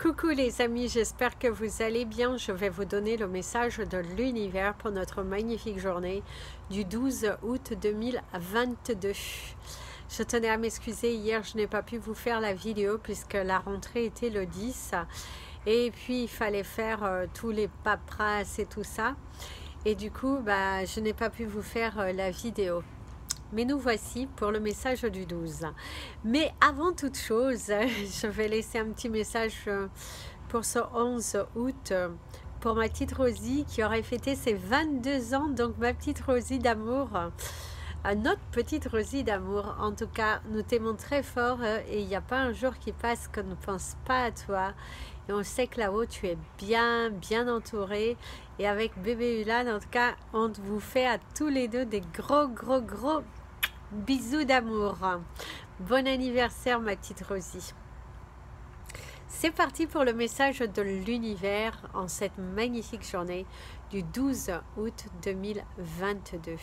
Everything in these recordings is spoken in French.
Coucou les amis, j'espère que vous allez bien. Je vais vous donner le message de l'univers pour notre magnifique journée du 12 août 2022. Je tenais à m'excuser, hier je n'ai pas pu vous faire la vidéo puisque la rentrée était le 10 et puis il fallait faire tous les paperasses et tout ça. Et du coup, je n'ai pas pu vous faire la vidéo. Mais nous voici pour le message du 12. Mais avant toute chose, je vais laisser un petit message pour ce 11 août pour ma petite Rosie qui aurait fêté ses 22 ans. Donc ma petite Rosie d'amour, notre petite Rosie d'amour. En tout cas, nous t'aimons très fort et il n'y a pas un jour qui passe qu'on ne pense pas à toi. Et on sait que là-haut, tu es bien entourée. Et avec bébé Ulan, en tout cas, on vous fait à tous les deux des gros bisous d'amour. Bon anniversaire ma petite Rosie. C'est parti pour le message de l'univers en cette magnifique journée du 12 août 2022.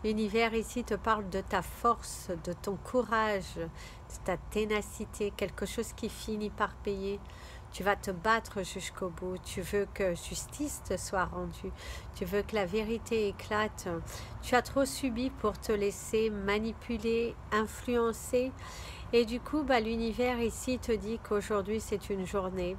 L'univers ici te parle de ta force, de ton courage, de ta ténacité, quelque chose qui finit par payer. Tu vas te battre jusqu'au bout. Tu veux que justice te soit rendue. Tu veux que la vérité éclate. Tu as trop subi pour te laisser manipuler, influencer. Et du coup, l'univers ici te dit qu'aujourd'hui, c'est une journée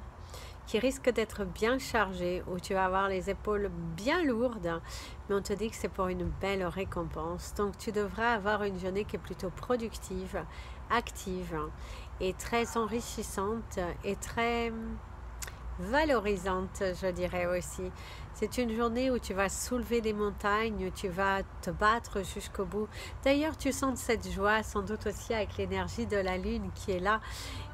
qui risque d'être bien chargée, où tu vas avoir les épaules bien lourdes, mais on te dit que c'est pour une belle récompense. Donc, tu devras avoir une journée qui est plutôt productive, active et très enrichissante et très valorisante, je dirais aussi. C'est une journée où tu vas soulever des montagnes, où tu vas te battre jusqu'au bout. D'ailleurs, tu sens cette joie, sans doute aussi avec l'énergie de la lune qui est là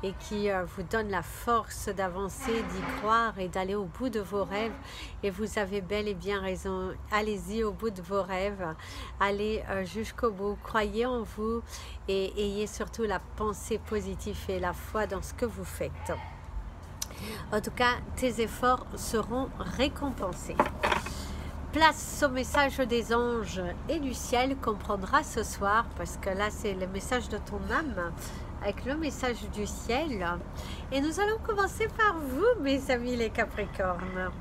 et qui vous donne la force d'avancer, d'y croire et d'aller au bout de vos rêves. Et vous avez bel et bien raison. Allez-y au bout de vos rêves. Allez jusqu'au bout. Croyez en vous et ayez surtout la pensée positive et la foi dans ce que vous faites. En tout cas, tes efforts seront récompensés. Place au message des anges et du ciel qu'on prendra ce soir, parce que là, c'est le message de ton âme avec le message du ciel. Et nous allons commencer par vous, mes amis les Capricornes.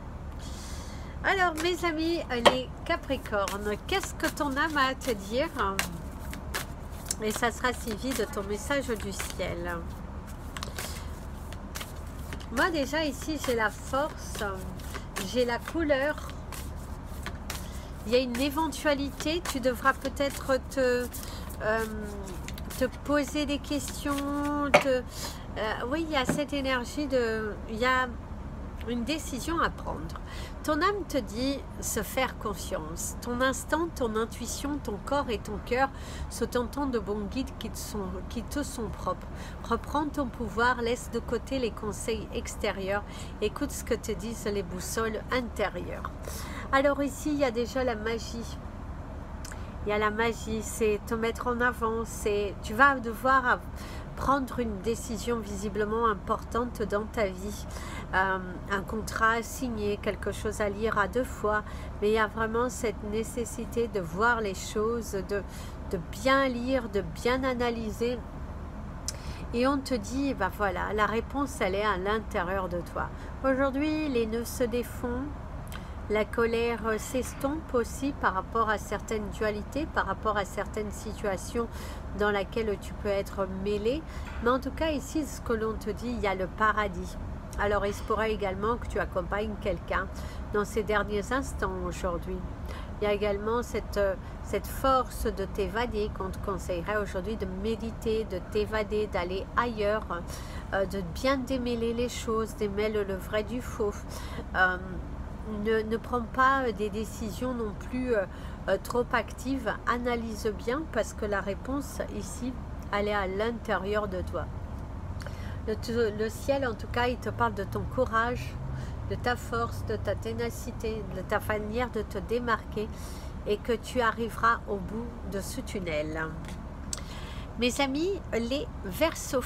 Alors, mes amis les Capricornes, qu'est-ce que ton âme a à te dire? Et ça sera suivi de ton message du ciel. Moi déjà ici j'ai la force, j'ai la couleur, il y a une éventualité, tu devras peut-être te poser des questions, oui il y a cette énergie il y a une décision à prendre. Ton âme te dit se faire confiance. Ton instinct, ton intuition, ton corps et ton cœur sont autant de bons guides qui te sont propres. Reprends ton pouvoir, laisse de côté les conseils extérieurs, écoute ce que te disent les boussoles intérieures. Alors ici, il y a déjà la magie. Il y a la magie, c'est te mettre en avant, tu vas devoir prendre une décision visiblement importante dans ta vie, un contrat à signer, quelque chose à lire à 2 fois, mais il y a vraiment cette nécessité de voir les choses, de bien lire, de bien analyser. Et on te dit, voilà, la réponse elle est à l'intérieur de toi. Aujourd'hui, les nœuds se défont. La colère s'estompe aussi par rapport à certaines dualités, par rapport à certaines situations dans lesquelles tu peux être mêlé. Mais en tout cas, ici, ce que l'on te dit, il y a le paradis. Alors, il se pourrait également que tu accompagnes quelqu'un dans ces derniers instants aujourd'hui. Il y a également cette force de t'évader qu'on te conseillerait aujourd'hui de méditer, de t'évader, d'aller ailleurs, de bien démêler les choses, démêler le vrai du faux. Ne prends pas des décisions non plus trop actives, analyse bien parce que la réponse ici, elle est à l'intérieur de toi. Le ciel en tout cas, il te parle de ton courage, de ta force, de ta ténacité, de ta manière de te démarquer et que tu arriveras au bout de ce tunnel. Mes amis, les Verseaux.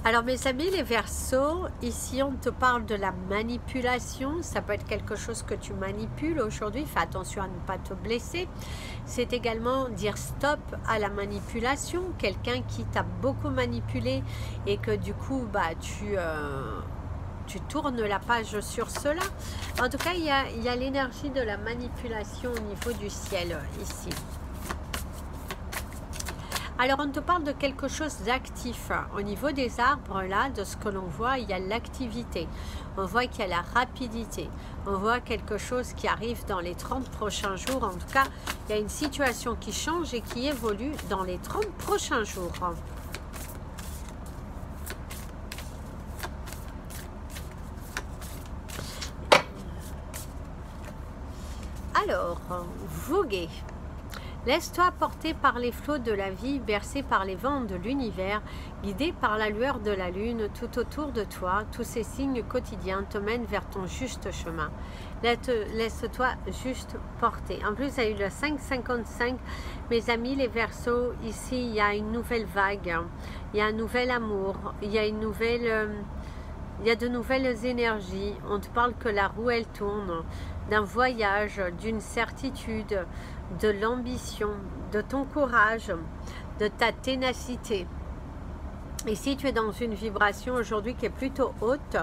Alors mes amis les Verseaux, ici on te parle de la manipulation, ça peut être quelque chose que tu manipules aujourd'hui, fais attention à ne pas te blesser. C'est également dire stop à la manipulation, quelqu'un qui t'a beaucoup manipulé et que du coup tu tournes la page sur cela. En tout cas il y a l'énergie de la manipulation au niveau du ciel ici. Alors on te parle de quelque chose d'actif. Au niveau des arbres, là, de ce que l'on voit, il y a l'activité. On voit qu'il y a la rapidité. On voit quelque chose qui arrive dans les 30 prochains jours. En tout cas, il y a une situation qui change et qui évolue dans les 30 prochains jours. Alors, voguer. Laisse-toi porter par les flots de la vie, bercé par les vents de l'univers, guidé par la lueur de la lune, tout autour de toi, tous ces signes quotidiens te mènent vers ton juste chemin. Laisse-toi juste porter. En plus, il y a eu le 5,55. Mes amis, les Verseaux, ici, il y a une nouvelle vague, il y a un nouvel amour, il y a une nouvelle... il y a de nouvelles énergies. On te parle que la roue, elle tourne, d'un voyage, d'une certitude, de l'ambition, de ton courage, de ta ténacité. Et si tu es dans une vibration aujourd'hui qui est plutôt haute,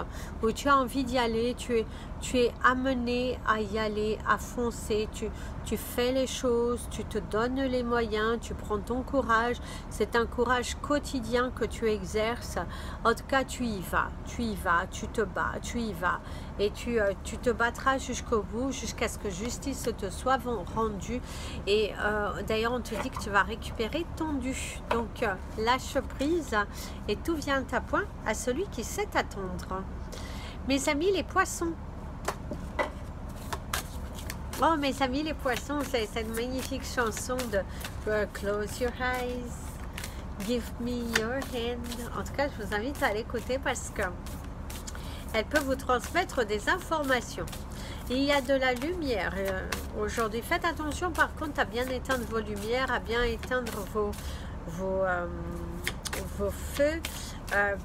où tu as envie d'y aller, tu es amené à y aller, à foncer, tu fais les choses, tu te donnes les moyens, tu prends ton courage, c'est un courage quotidien que tu exerces. En tout cas, tu y vas, tu te bats, tu y vas. Et tu te battras jusqu'au bout, jusqu'à ce que justice te soit rendue. Et d'ailleurs, on te dit que tu vas récupérer ton dû. Donc, lâche prise et tout vient à point à celui qui sait attendre. Mes amis, les poissons. Oh, mes amis, les poissons, c'est cette magnifique chanson de Close Your Eyes, Give Me Your Hand. En tout cas, je vous invite à l'écouter parce que elle peut vous transmettre des informations. Il y a de la lumière aujourd'hui. Faites attention par contre à bien éteindre vos lumières, à bien éteindre vos feux.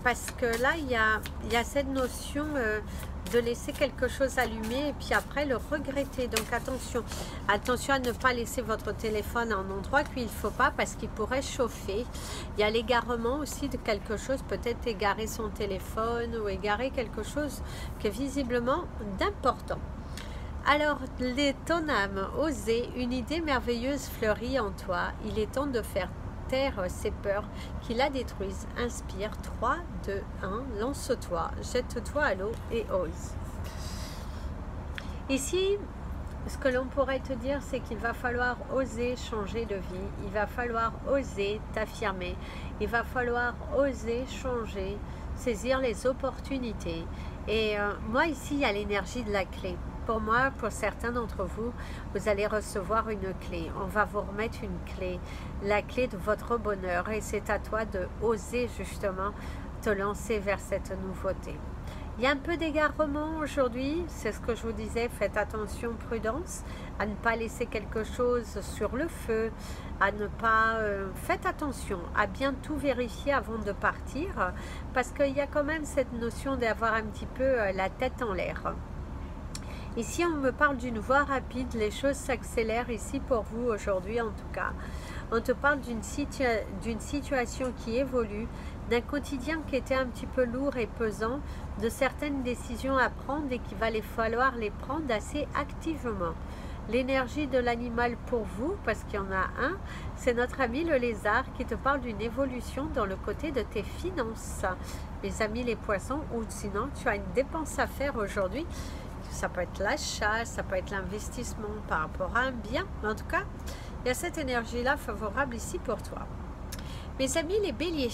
Parce que là, il y a cette notion de laisser quelque chose allumé et puis après le regretter. Donc attention à ne pas laisser votre téléphone en endroit qu'il ne faut pas parce qu'il pourrait chauffer. Il y a l'égarement aussi de quelque chose, peut-être égarer son téléphone ou égarer quelque chose qui est visiblement d'important. Alors, ton âme, osez, une idée merveilleuse fleurit en toi. Il est temps de faire taire ces peurs qui la détruisent. Inspire, 3, 2, 1, lance-toi, jette-toi à l'eau et ose. Ici, ce que l'on pourrait te dire, c'est qu'il va falloir oser changer de vie, il va falloir oser t'affirmer, il va falloir oser changer, saisir les opportunités. Et moi ici, il y a l'énergie de la clé. Pour moi, pour certains d'entre vous, vous allez recevoir une clé. On va vous remettre une clé, la clé de votre bonheur. Et c'est à toi de oser justement te lancer vers cette nouveauté. Il y a un peu d'égarement aujourd'hui, c'est ce que je vous disais, faites attention, prudence, à ne pas laisser quelque chose sur le feu, à ne pas... faites attention à bien tout vérifier avant de partir, parce qu'il y a quand même cette notion d'avoir un petit peu la tête en l'air. Ici, on me parle d'une voie rapide, les choses s'accélèrent ici pour vous aujourd'hui en tout cas. On te parle d'une situation qui évolue, d'un quotidien qui était un petit peu lourd et pesant, de certaines décisions à prendre et qu'il va falloir les prendre assez activement. L'énergie de l'animal pour vous, parce qu'il y en a un, c'est notre ami le lézard qui te parle d'une évolution dans le côté de tes finances. Mes amis les poissons, ou sinon tu as une dépense à faire aujourd'hui. Ça peut être l'achat, ça peut être l'investissement par rapport à un bien. Mais en tout cas, il y a cette énergie-là favorable ici pour toi. Mes amis les béliers.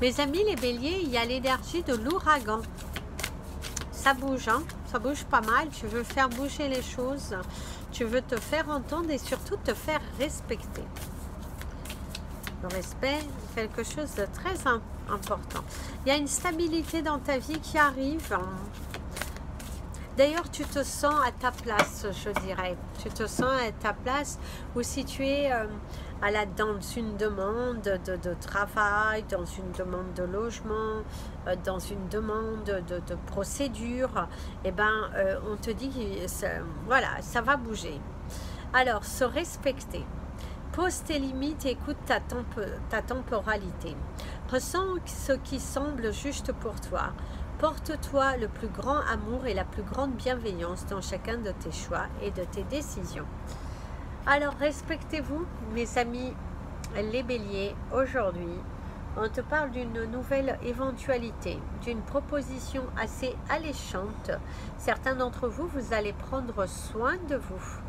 Mes amis les béliers, il y a l'énergie de l'ouragan. Ça bouge, hein? Ça bouge pas mal. Tu veux faire bouger les choses. Tu veux te faire entendre et surtout te faire respecter. Le respect, quelque chose de très important. Il y a une stabilité dans ta vie qui arrive. D'ailleurs, tu te sens à ta place, je dirais. Tu te sens à ta place, ou si tu es dans une demande de travail, dans une demande de logement, dans une demande de procédure, eh ben, on te dit que voilà, ça va bouger. Alors, se respecter. Pose tes limites et écoute ta temporalité. Ressens ce qui semble juste pour toi. Porte-toi le plus grand amour et la plus grande bienveillance dans chacun de tes choix et de tes décisions. Alors, respectez-vous, mes amis les béliers. Aujourd'hui, on te parle d'une nouvelle éventualité, d'une proposition assez alléchante. Certains d'entre vous, vous allez prendre soin de vous,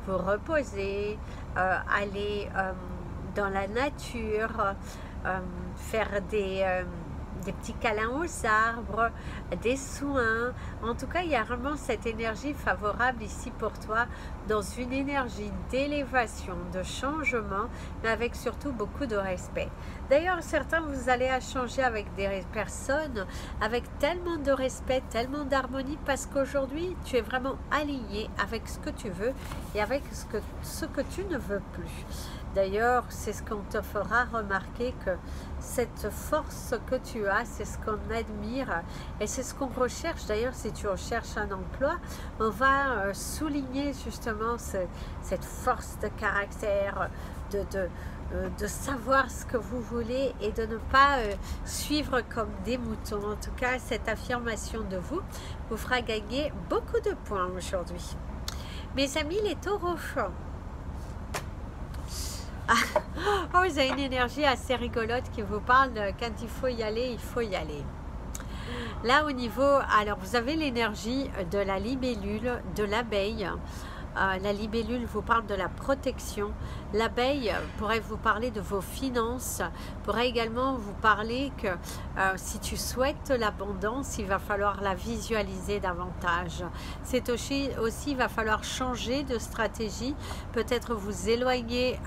vous reposer, aller dans la nature, faire des petits câlins aux arbres, des soins. En tout cas, il y a vraiment cette énergie favorable ici pour toi, dans une énergie d'élévation, de changement, mais avec surtout beaucoup de respect. D'ailleurs, certains, vous allez échanger avec des personnes avec tellement de respect, tellement d'harmonie, parce qu'aujourd'hui, tu es vraiment aligné avec ce que tu veux et avec ce que tu ne veux plus. D'ailleurs, c'est ce qu'on te fera remarquer, que cette force que tu as, c'est ce qu'on admire et c'est ce qu'on recherche. D'ailleurs, si tu recherches un emploi, on va souligner justement cette force de caractère, de savoir ce que vous voulez et de ne pas suivre comme des moutons. En tout cas, cette affirmation de vous fera gagner beaucoup de points aujourd'hui. Mes amis les taureaux, oh, vous avez une énergie assez rigolote qui vous parle de quand il faut y aller, il faut y aller. Là au niveau, alors vous avez l'énergie de la libellule, de l'abeille. La libellule vous parle de la protection. L'abeille pourrait vous parler de vos finances, pourrait également vous parler que si tu souhaites l'abondance, il va falloir la visualiser davantage. C'est aussi il va falloir changer de stratégie, peut-être vous éloigner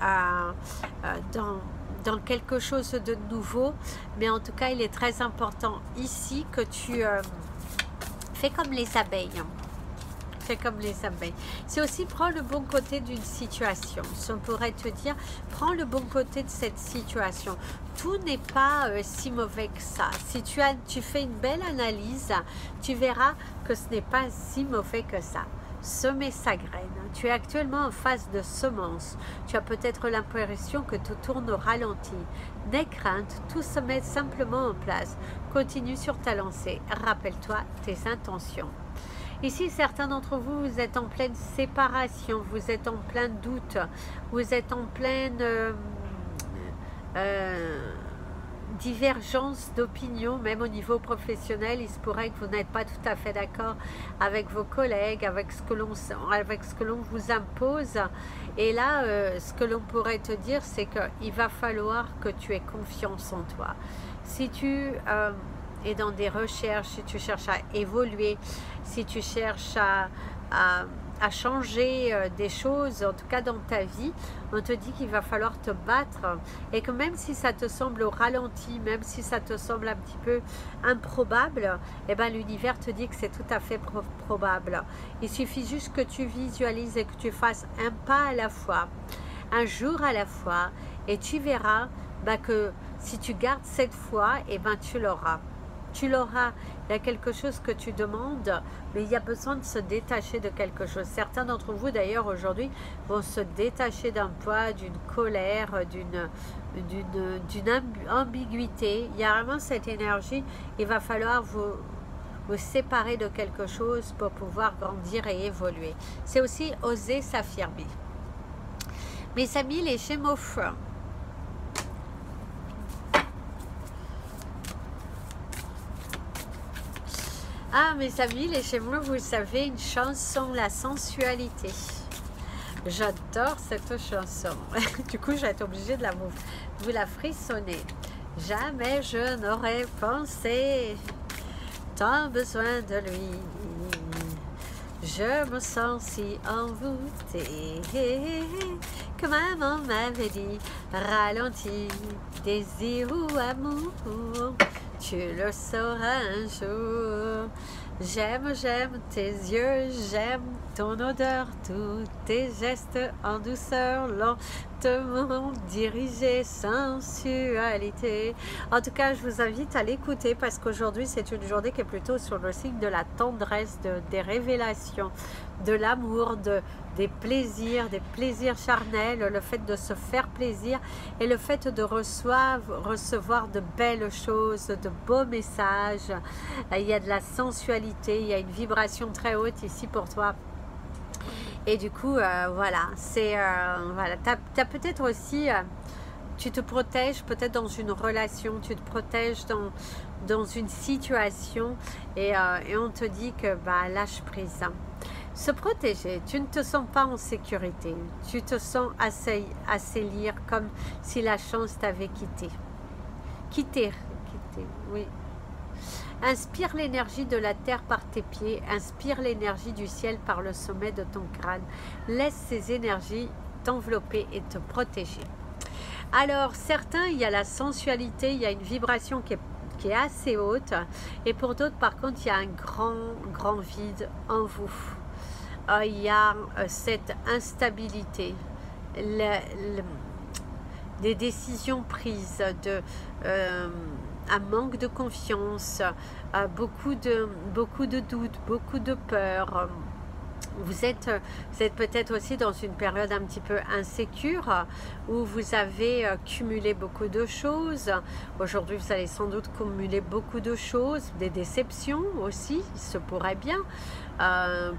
dans quelque chose de nouveau, mais en tout cas il est très important ici que tu fais comme les abeilles. Fais comme les abeilles. C'est aussi prends le bon côté d'une situation. On pourrait te dire, prends le bon côté de cette situation. Tout n'est pas si mauvais que ça. Si tu fais une belle analyse, tu verras que ce n'est pas si mauvais que ça. Semer sa graine. Tu es actuellement en phase de semence. Tu as peut-être l'impression que tout tourne au ralenti. N'aie crainte, tout se met simplement en place. Continue sur ta lancée. Rappelle-toi tes intentions. Ici, certains d'entre vous, vous êtes en pleine séparation, vous êtes en plein doute, vous êtes en pleine divergence d'opinion, même au niveau professionnel. Il se pourrait que vous n'êtes pas tout à fait d'accord avec vos collègues, avec ce que l'on vous impose. Et là, ce que l'on pourrait te dire, c'est qu'il va falloir que tu aies confiance en toi. Si tu et dans des recherches, si tu cherches à évoluer, si tu cherches à changer des choses, en tout cas dans ta vie, on te dit qu'il va falloir te battre et que même si ça te semble au ralenti, même si ça te semble un petit peu improbable, eh ben, l'univers te dit que c'est tout à fait probable. Il suffit juste que tu visualises et que tu fasses un pas à la fois, un jour à la fois, et tu verras que si tu gardes cette foi, eh ben, tu l'auras. Tu l'auras. Il y a quelque chose que tu demandes, mais il y a besoin de se détacher de quelque chose. Certains d'entre vous, d'ailleurs, aujourd'hui, vont se détacher d'un poids, d'une colère, d'une ambiguïté. Il y a vraiment cette énergie. Il va falloir vous séparer de quelque chose pour pouvoir grandir et évoluer. C'est aussi oser s'affirmer. Mes amis, les Gémeaux, ah, mes amis, les Gémeaux, vous savez, une chanson, la sensualité. J'adore cette chanson. Du coup, j'ai été obligée de vous la frissonner. Jamais je n'aurais pensé tant besoin de lui. Je me sens si envoûtée que maman m'avait dit ralentis, désir ou amour, tu le sauras un jour. J'aime, j'aime tes yeux, j'aime ton odeur, tous tes gestes en douceur, lentement dirigés, sensualité. En tout cas, je vous invite à l'écouter parce qu'aujourd'hui, c'est une journée qui est plutôt sur le signe de la tendresse, des révélations, de l'amour, des plaisirs charnels, le fait de se faire plaisir et le fait de recevoir de belles choses, de beaux messages. Il y a de la sensualité, il y a une vibration très haute ici pour toi. Et du coup, voilà, c'est voilà, t'as peut-être aussi, tu te protèges peut-être dans une relation, tu te protèges dans une situation et on te dit que bah, lâche prise. Se protéger, tu ne te sens pas en sécurité, tu te sens assaillir comme si la chance t'avait quitté. Quitter, oui. Inspire l'énergie de la terre par tes pieds, inspire l'énergie du ciel par le sommet de ton crâne. Laisse ces énergies t'envelopper et te protéger. Alors, certains, il y a la sensualité, il y a une vibration qui est assez haute, et pour d'autres, par contre, il y a un grand vide en vous. Il y a cette instabilité, des décisions prises, un manque de confiance, beaucoup de doutes, beaucoup de peur. Vous êtes peut-être aussi dans une période un petit peu insécure où vous avez cumulé beaucoup de choses. Aujourd'hui, vous allez sans doute cumuler beaucoup de choses, des déceptions aussi, il se pourrait bien.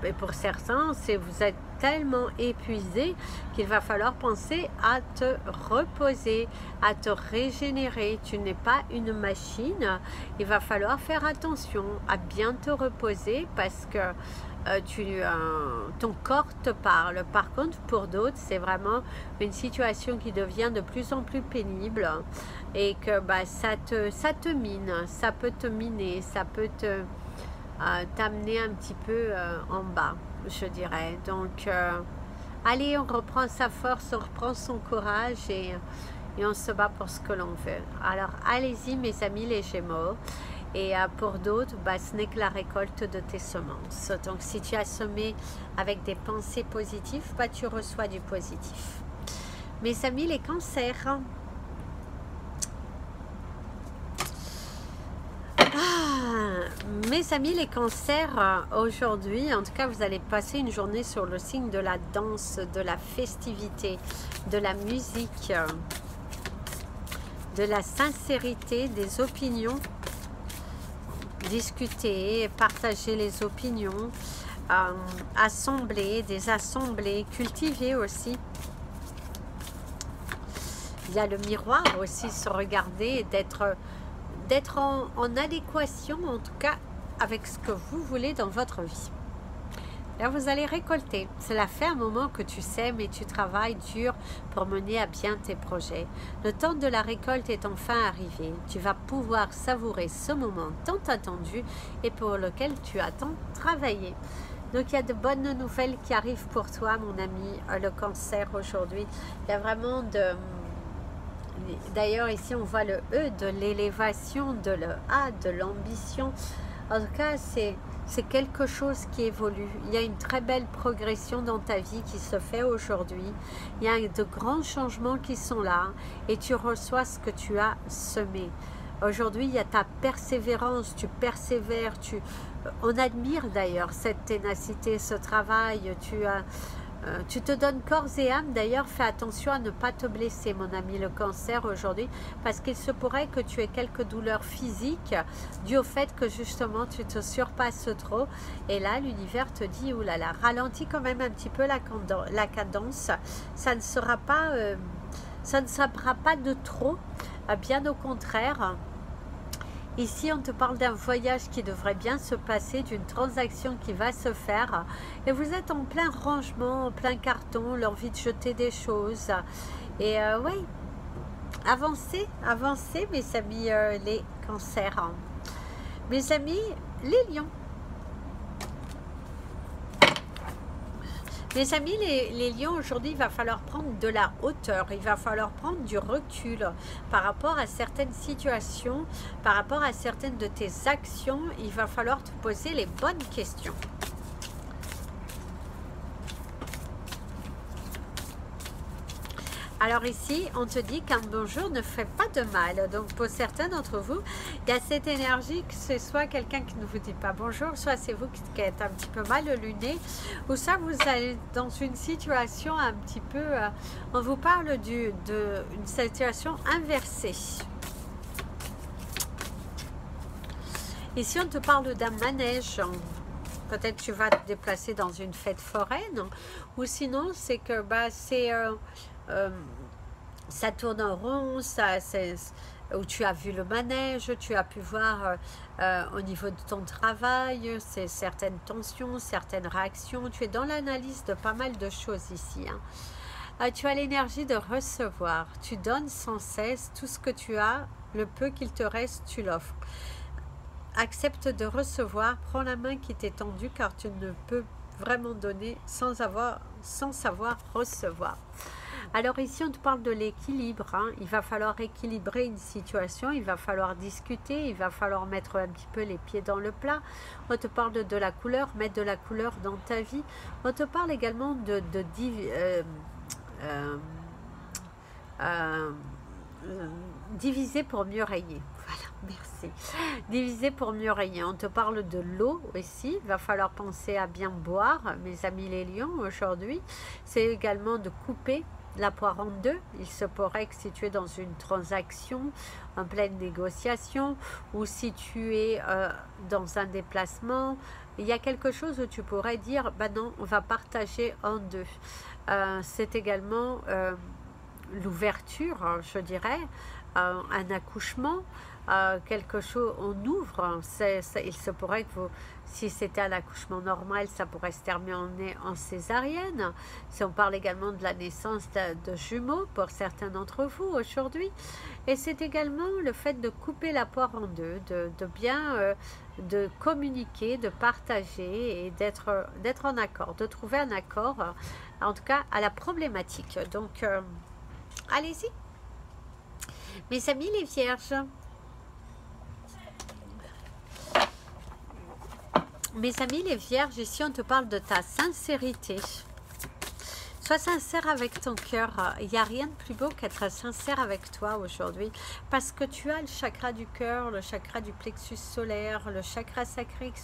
Et pour certains, vous êtes tellement épuisé qu'il va falloir penser à te reposer, à te régénérer. Tu n'es pas une machine. Il va falloir faire attention à bien te reposer parce que ton corps te parle. Par contre, pour d'autres, c'est vraiment une situation qui devient de plus en plus pénible et que bah, ça te mine, ça peut te miner, ça peut t'amener un petit peu en bas, je dirais. Donc, allez, on reprend sa force, on reprend son courage et on se bat pour ce que l'on veut. Alors, allez-y, mes amis les Gémeaux. Et pour d'autres, bah, ce n'est que la récolte de tes semences. Donc, si tu as semé avec des pensées positives, bah, tu reçois du positif. Mes amis les Cancers. Mes amis les Cancers, aujourd'hui, en tout cas, vous allez passer une journée sur le signe de la danse, de la festivité, de la musique, de la sincérité, des opinions. Discuter, partager les opinions, assembler, des assemblées, cultiver aussi. Il y a le miroir aussi, se regarder, d'être en adéquation, en tout cas, avec ce que vous voulez dans votre vie. Là, vous allez récolter. Cela fait un moment que tu sèmes et tu travailles dur pour mener à bien tes projets. Le temps de la récolte est enfin arrivé. Tu vas pouvoir savourer ce moment tant attendu et pour lequel tu as tant travaillé. Donc, il y a de bonnes nouvelles qui arrivent pour toi, mon ami, le Cancer, aujourd'hui. Il y a vraiment de... D'ailleurs, ici, on voit le E de l'élévation, de le A de l'ambition. En tout cas, c'est quelque chose qui évolue. Il y a une très belle progression dans ta vie qui se fait aujourd'hui. Il y a de grands changements qui sont là et tu reçois ce que tu as semé. Aujourd'hui, il y a ta persévérance, tu persévères, on admire d'ailleurs cette ténacité, ce travail, tu te donnes corps et âme. D'ailleurs, fais attention à ne pas te blesser, mon ami le Cancer, aujourd'hui, parce qu'il se pourrait que tu aies quelques douleurs physiques dues au fait que justement tu te surpasses trop. Et là, l'univers te dit, oulala, ralentis quand même un petit peu la cadence. Ça ne sera pas de trop, bien au contraire. Ici, on te parle d'un voyage qui devrait bien se passer, d'une transaction qui va se faire. Et vous êtes en plein rangement, en plein carton, l'envie de jeter des choses. Et oui, avancez, mes amis les Cancers. Mes amis les Lions. Mes amis, les lions, aujourd'hui, il va falloir prendre de la hauteur, il va falloir prendre du recul par rapport à certaines situations, par rapport à certaines de tes actions, il va falloir te poser les bonnes questions. Alors ici, on te dit qu'un bonjour ne fait pas de mal. Donc pour certains d'entre vous, il y a cette énergie que c'est soit quelqu'un qui ne vous dit pas bonjour, soit c'est vous qui êtes un petit peu mal luné, ou ça vous allez dans une situation un petit peu... on vous parle d'une situation inversée. Ici, on te parle d'un manège. Peut-être tu vas te déplacer dans une fête foraine, ou sinon c'est que ça tourne en rond, où tu as vu le manège, tu as pu voir au niveau de ton travail, c'est certaines tensions, certaines réactions. Tu es dans l'analyse de pas mal de choses ici. Tu as l'énergie de recevoir. Tu donnes sans cesse tout ce que tu as, le peu qu'il te reste, tu l'offres. Accepte de recevoir, prends la main qui t'est tendue car tu ne peux vraiment donner sans savoir recevoir. Alors ici, on te parle de l'équilibre. Il va falloir équilibrer une situation, il va falloir discuter, il va falloir mettre un petit peu les pieds dans le plat. On te parle de la couleur, mettre de la couleur dans ta vie. On te parle également diviser pour mieux régner. Voilà, merci. Diviser pour mieux régner. On te parle de l'eau aussi. Il va falloir penser à bien boire, mes amis les lions, aujourd'hui. C'est également de couper la poire en deux. Il se pourrait que si tu es dans une transaction, en pleine négociation, ou si tu es dans un déplacement, il y a quelque chose où tu pourrais dire, bah non, on va partager en deux. C'est également l'ouverture, je dirais, un accouchement, quelque chose, on ouvre, il se pourrait que si c'était un accouchement normal, ça pourrait se terminer en césarienne. Si on parle également de la naissance de jumeaux pour certains d'entre vous aujourd'hui, et c'est également le fait de couper la poire en deux, de bien de communiquer, de partager et d'être en accord, de trouver un accord, en tout cas à la problématique. Donc allez-y, mes amis les vierges. Mes amis les vierges, ici on te parle de ta sincérité. Sois sincère avec ton cœur. Il n'y a rien de plus beau qu'être sincère avec toi aujourd'hui. Parce que tu as le chakra du cœur, le chakra du plexus solaire, le chakra sacré qui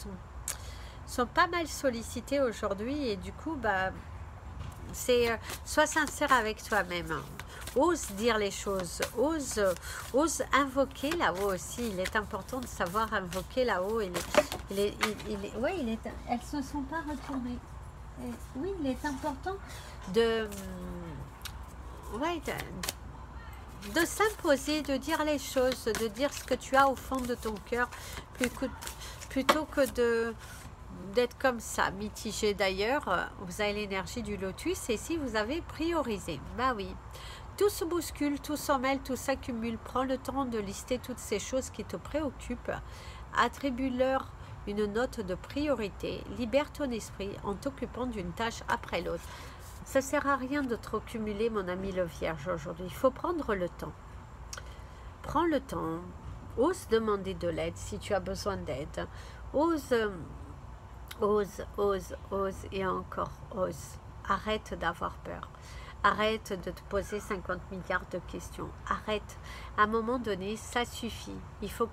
sont pas mal sollicités aujourd'hui. Et du coup, sois sincère avec toi-même. Ose dire les choses, ose invoquer là-haut aussi. Il est important de savoir invoquer là-haut. Elles se sont pas retournées. Et oui, il est important de s'imposer, de dire les choses, de dire ce que tu as au fond de ton cœur, plutôt que d'être comme ça, mitigé. D'ailleurs, vous avez l'énergie du lotus et si vous avez priorisé, bah oui. Tout se bouscule, tout s'en mêle, tout s'accumule. Prends le temps de lister toutes ces choses qui te préoccupent. Attribue-leur une note de priorité. Libère ton esprit en t'occupant d'une tâche après l'autre. Ça ne sert à rien de trop cumuler, mon ami le vierge, aujourd'hui. Il faut prendre le temps. Prends le temps. Ose demander de l'aide si tu as besoin d'aide. Ose et encore ose. Arrête d'avoir peur. Arrête de te poser 50 milliards de questions. Arrête. À un moment donné, ça suffit. Il faut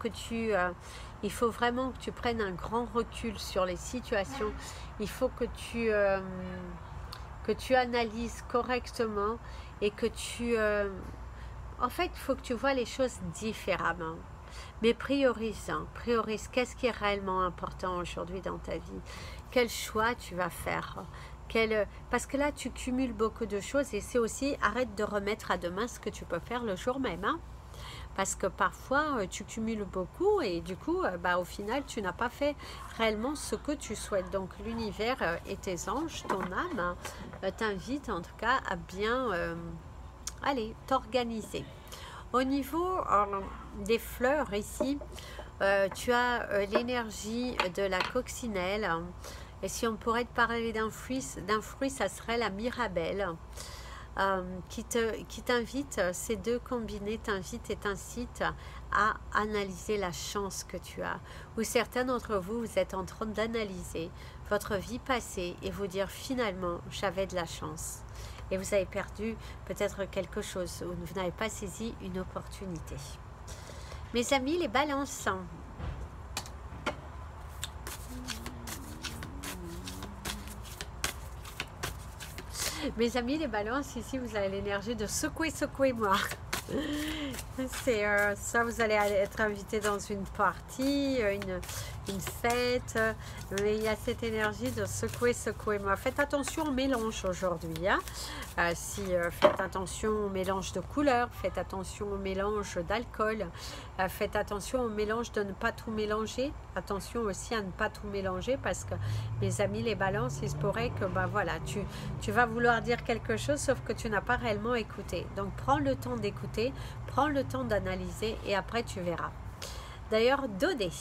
vraiment que tu prennes un grand recul sur les situations. Il faut que tu analyses correctement et que en fait, il faut que tu vois les choses différemment. Mais priorise. Priorise. Qu'est-ce qui est réellement important aujourd'hui dans ta vie? Quel choix tu vas faire? Parce que là, tu cumules beaucoup de choses et c'est aussi, arrête de remettre à demain ce que tu peux faire le jour même. Parce que parfois, tu cumules beaucoup et du coup, au final, tu n'as pas fait réellement ce que tu souhaites. Donc, l'univers et tes anges, ton âme, t'invitent en tout cas à bien t'organiser. Au niveau des fleurs ici, tu as l'énergie de la coccinelle Et si on pourrait te parler d'un fruit, ça serait la mirabelle. Qui t'invite, ces deux combinés t'invitent et t'incitent à analyser la chance que tu as. Ou certains d'entre vous, vous êtes en train d'analyser votre vie passée et vous dire finalement, j'avais de la chance. Et vous avez perdu peut-être quelque chose ou vous n'avez pas saisi une opportunité. Mes amis, les balances. Mes amis, les balances, ici, vous avez l'énergie de secouer, secouez-moi. C'est ça, vous allez être invité dans une partie, une fête, mais il y a cette énergie de secouer, secouez-moi. Faites attention au mélange aujourd'hui, hein. Faites attention au mélange de couleurs, faites attention au mélange d'alcool, faites attention au mélange de ne pas tout mélanger, attention aussi à ne pas tout mélanger parce que mes amis les balances, il se pourrait que voilà, tu vas vouloir dire quelque chose sauf que tu n'as pas réellement écouté. Donc prends le temps d'écouter, prends le temps d'analyser et après tu verras. D'ailleurs, donner.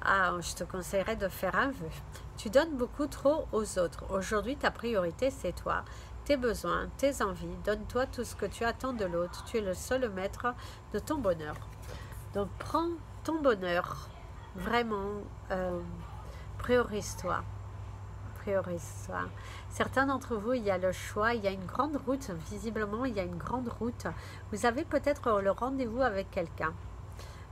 Je te conseillerais de faire un vœu. Tu donnes beaucoup trop aux autres. Aujourd'hui, ta priorité, c'est toi. Tes besoins, tes envies. Donne-toi tout ce que tu attends de l'autre. Tu es le seul maître de ton bonheur. Donc, prends ton bonheur. Vraiment, priorise-toi. Priorise-toi. Certains d'entre vous, il y a le choix. Il y a une grande route. Visiblement, il y a une grande route. Vous avez peut-être le rendez-vous avec quelqu'un.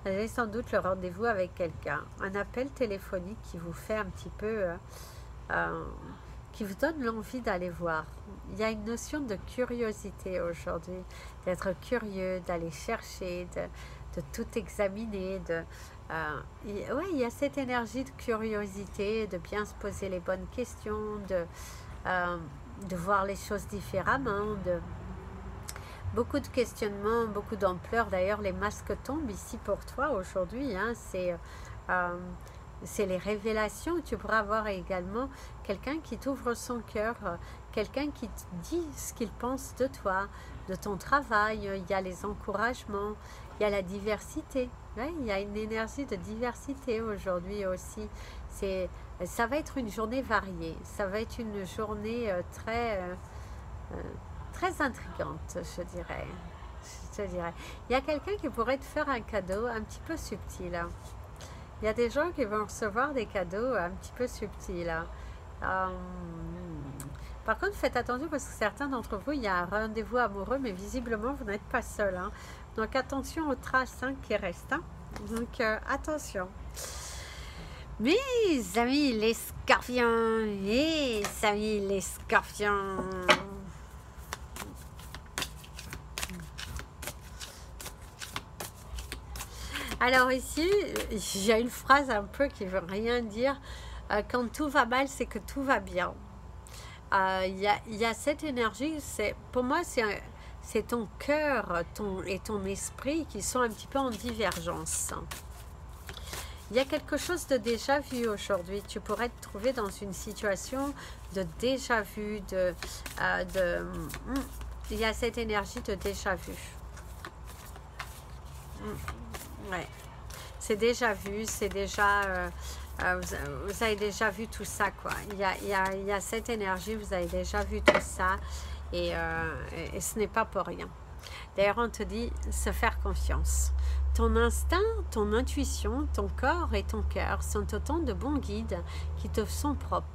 Vous avez sans doute le rendez-vous avec quelqu'un. Un appel téléphonique qui vous fait un petit peu... qui vous donne l'envie d'aller voir. Il y a une notion de curiosité aujourd'hui, d'être curieux, d'aller chercher, de tout examiner. Ouais, il y a cette énergie de curiosité, de bien se poser les bonnes questions, de voir les choses différemment, beaucoup de questionnements, beaucoup d'ampleur. D'ailleurs, les masques tombent ici pour toi aujourd'hui, hein. C'est les révélations. Tu pourras avoir également quelqu'un qui t'ouvre son cœur, quelqu'un qui te dit ce qu'il pense de toi, de ton travail. Il y a les encouragements, il y a la diversité. Ouais, il y a une énergie de diversité aujourd'hui aussi. Ça va être une journée variée. Ça va être une journée très intrigante, je dirais. Il y a quelqu'un qui pourrait te faire un cadeau un petit peu subtil. Il y a des gens qui vont recevoir des cadeaux un petit peu subtils. Par contre, faites attention parce que certains d'entre vous, il y a un rendez-vous amoureux, mais visiblement, vous n'êtes pas seul. Hein. Donc, attention aux traces qui restent. Hein. Donc, attention. Mes amis les scorpions, mes amis les scorpions. Alors ici, il y a une phrase un peu qui veut rien dire. Quand tout va mal, c'est que tout va bien. Il y a cette énergie. Pour moi, c'est ton cœur et ton esprit qui sont un petit peu en divergence. Il y a quelque chose de déjà vu aujourd'hui. Tu pourrais te trouver dans une situation de déjà vu. Il y a cette énergie de déjà vu. Ouais, c'est déjà vu, c'est déjà, vous avez déjà vu tout ça, quoi. Il y a cette énergie, vous avez déjà vu tout ça, et ce n'est pas pour rien. D'ailleurs, on te dit se faire confiance. Ton instinct, ton intuition, ton corps et ton cœur sont autant de bons guides qui te sont propres.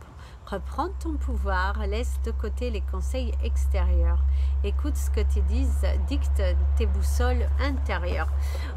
Reprends ton pouvoir, laisse de côté les conseils extérieurs. Écoute ce que te disent, dicte tes boussoles intérieures.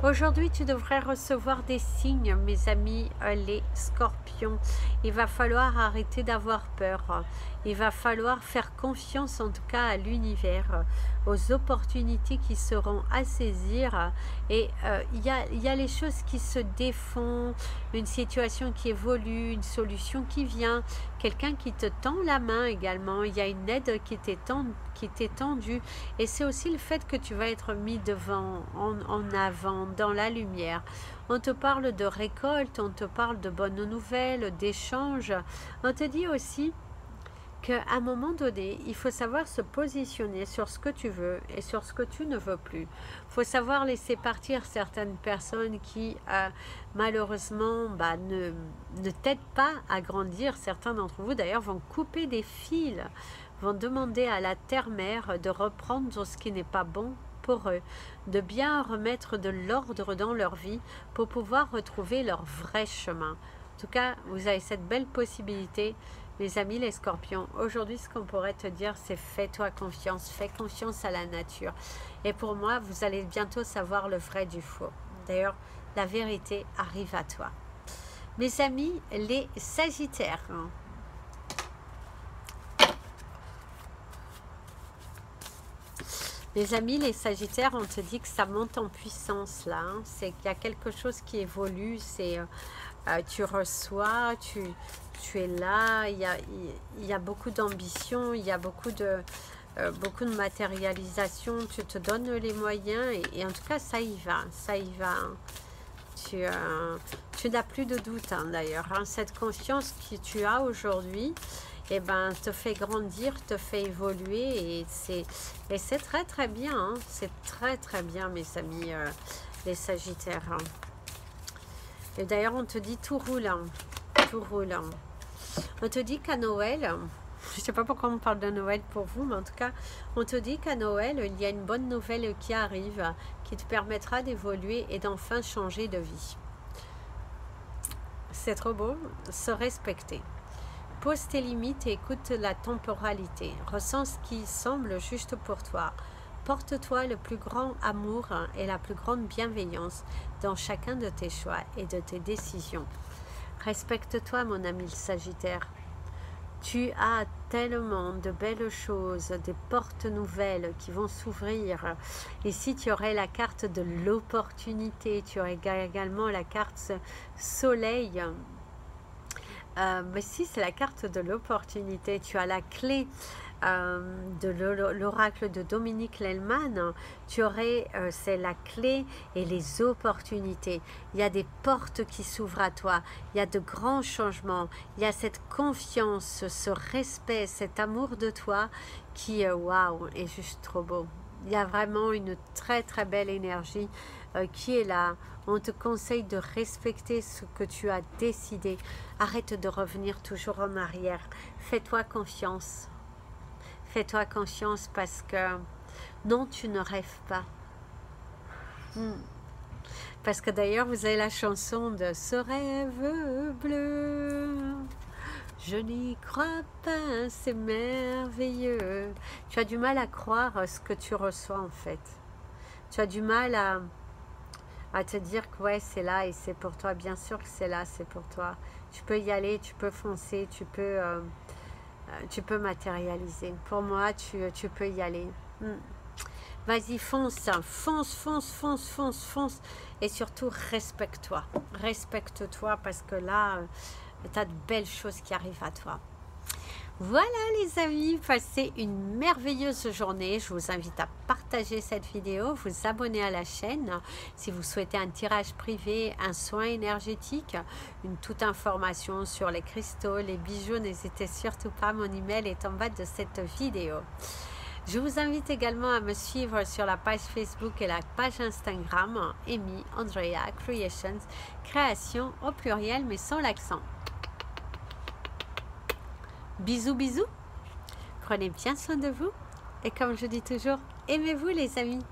Aujourd'hui, tu devrais recevoir des signes, mes amis les scorpions. Il va falloir arrêter d'avoir peur. Il va falloir faire confiance en tout cas à l'univers, aux opportunités qui seront à saisir. Et il y a les choses qui se défont, une situation qui évolue, une solution qui vient, quelqu'un qui te tend la main également. Il y a une aide qui t'est tendue. Et c'est aussi le fait que tu vas être mis devant, en avant, dans la lumière. On te parle de récolte, on te parle de bonnes nouvelles, d'échanges. On te dit aussi qu'à un moment donné, il faut savoir se positionner sur ce que tu veux et sur ce que tu ne veux plus. Il faut savoir laisser partir certaines personnes qui, malheureusement, ne t'aident pas à grandir. Certains d'entre vous, d'ailleurs, vont couper des fils, vont demander à la terre-mère de reprendre ce qui n'est pas bon pour eux, de bien remettre de l'ordre dans leur vie pour pouvoir retrouver leur vrai chemin. En tout cas, vous avez cette belle possibilité, mes amis les scorpions. Aujourd'hui, ce qu'on pourrait te dire, c'est fais-toi confiance, fais confiance à la nature. Et pour moi, vous allez bientôt savoir le vrai du faux. D'ailleurs, la vérité arrive à toi. Mes amis les sagittaires. Les amis, les sagittaires, on te dit que ça monte en puissance là. Hein. C'est qu'il y a quelque chose qui évolue. C'est tu reçois, tu es là. Il y a beaucoup d'ambition, il y a beaucoup de matérialisation. Tu te donnes les moyens et en tout cas, ça y va. Ça y va. Hein. Tu n'as plus de doute hein, d'ailleurs. Hein. Cette confiance que tu as aujourd'hui, eh ben, te fait grandir, te fait évoluer et c'est très très bien, hein. C'est très très bien mes amis les sagittaires. Hein. Et d'ailleurs on te dit tout roule, hein. Tout roule. Hein. On te dit qu'à Noël, je ne sais pas pourquoi on parle de Noël pour vous, mais en tout cas on te dit qu'à Noël il y a une bonne nouvelle qui arrive, qui te permettra d'évoluer et d'enfin changer de vie. C'est trop beau, se respecter. Pose tes limites et écoute la temporalité. Ressens ce qui semble juste pour toi. Porte-toi le plus grand amour et la plus grande bienveillance dans chacun de tes choix et de tes décisions. Respecte-toi, mon ami le Sagittaire. Tu as tellement de belles choses, des portes nouvelles qui vont s'ouvrir. Ici, tu aurais la carte de l'opportunité. Tu aurais également la carte soleil. Mais si c'est la carte de l'opportunité, tu as la clé de l'oracle de Dominique Lellman, tu aurais, c'est la clé et les opportunités. Il y a des portes qui s'ouvrent à toi, il y a de grands changements, il y a cette confiance, ce respect, cet amour de toi qui, waouh, est juste trop beau. Il y a vraiment une très très belle énergie qui est là. On te conseille de respecter ce que tu as décidé. Arrête de revenir toujours en arrière. Fais-toi confiance. Fais-toi confiance parce que non, tu ne rêves pas. Parce que d'ailleurs, vous avez la chanson de ce rêve bleu. Je n'y crois pas, c'est merveilleux. Tu as du mal à croire ce que tu reçois en fait. Tu as du mal à te dire que ouais, c'est là et c'est pour toi. Bien sûr que c'est là, c'est pour toi. Tu peux y aller, tu peux foncer, tu peux matérialiser. Pour moi, tu peux y aller. Vas-y, fonce, fonce, fonce, fonce, fonce, fonce. Et surtout, respecte-toi. Respecte-toi parce que là, tu as de belles choses qui arrivent à toi. Voilà les amis, passez une merveilleuse journée. Je vous invite à partager cette vidéo, vous abonner à la chaîne. Si vous souhaitez un tirage privé, un soin énergétique, toute information sur les cristaux, les bijoux, n'hésitez surtout pas, mon email est en bas de cette vidéo. Je vous invite également à me suivre sur la page Facebook et la page Instagram, Amy Andrea Creations, création au pluriel mais sans l'accent. Bisous, bisous. Prenez bien soin de vous. Et comme je dis toujours, aimez-vous les amis.